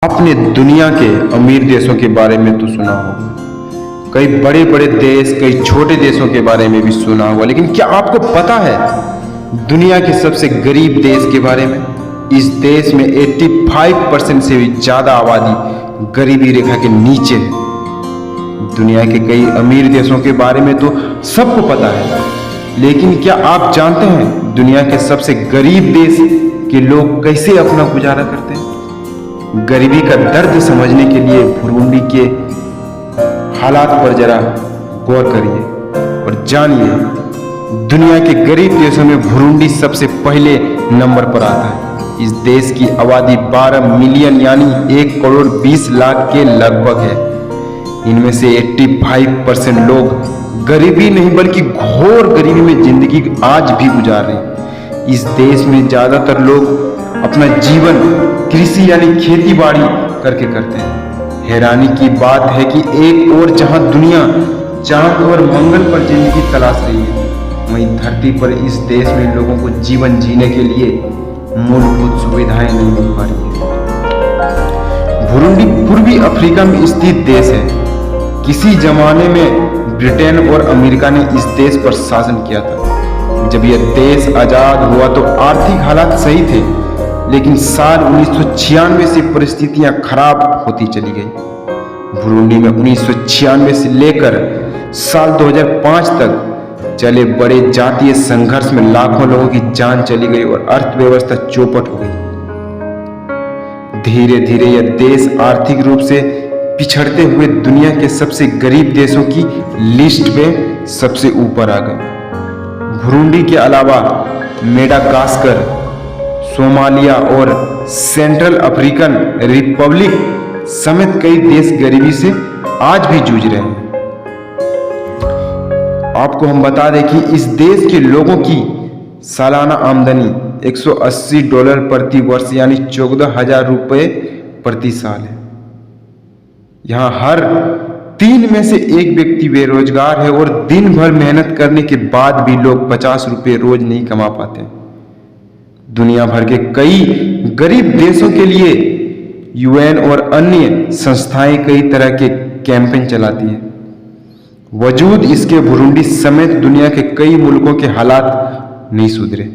आपने दुनिया के अमीर देशों के बारे में तो सुना होगा, कई बड़े बड़े देश, कई छोटे देशों के बारे में भी सुना होगा, लेकिन क्या आपको पता है दुनिया के सबसे गरीब देश के बारे में? इस देश में 85% से भी ज़्यादा आबादी गरीबी रेखा के नीचे है। दुनिया के कई अमीर देशों के बारे में तो सबको पता है, लेकिन क्या आप जानते हैं दुनिया के सबसे गरीब देश के लोग कैसे अपना गुजारा करते हैं? गरीबी का दर्द समझने के लिए बुरुंडी के हालात पर जरा गौर करिए और जानिए दुनिया के गरीब देशों में बुरुंडी सबसे पहले नंबर पर आता है। इस देश की आबादी 12 मिलियन यानी 1 करोड़ 20 लाख के लगभग है। इनमें से 85% लोग गरीबी नहीं बल्कि घोर गरीबी में जिंदगी आज भी गुजार रहे हैं। इस देश में ज़्यादातर लोग अपना जीवन कृषि यानी खेती बाड़ी करके करते हैं। हैरानी की बात है कि एक और जहां दुनिया चांद और मंगल पर जिंदगी तलाश रही है, वहीं धरती पर इस देश में लोगों को जीवन जीने के लिए मूलभूत सुविधाएं नहीं मिल पा रही है। बुरुंडी पूर्वी अफ्रीका में स्थित देश है। किसी जमाने में ब्रिटेन और अमेरिका ने इस देश पर शासन किया था। जब यह देश आजाद हुआ तो आर्थिक हालात सही थे, लेकिन साल 1996 से परिस्थितियां खराब होती चली गई। बुरुंडी में 1996 से लेकर साल 2005 तक चले बड़े जातीय संघर्ष में लाखों लोगों की जान चली गई और अर्थव्यवस्था चौपट हो गई। धीरे धीरे यह देश आर्थिक रूप से पिछड़ते हुए दुनिया के सबसे गरीब देशों की लिस्ट में सबसे ऊपर आ गए। बुरुंडी के अलावा मेडागास्कर, सोमालिया और सेंट्रल अफ्रीकन रिपब्लिक समेत कई देश गरीबी से आज भी जूझ रहे हैं। आपको हम बता दें कि इस देश के लोगों की सालाना आमदनी $180 प्रति वर्ष यानी 14,000 रुपये प्रति साल है। यहाँ हर 3 में से 1 व्यक्ति बेरोजगार है और दिन भर मेहनत करने के बाद भी लोग 50 रुपये रोज नहीं कमा पाते। दुनिया भर के कई गरीब देशों के लिए यूएन और अन्य संस्थाएं कई तरह के कैंपेन चलाती है। वजूद इसके बुरुंडी समेत दुनिया के कई मुल्कों के हालात नहीं सुधरे।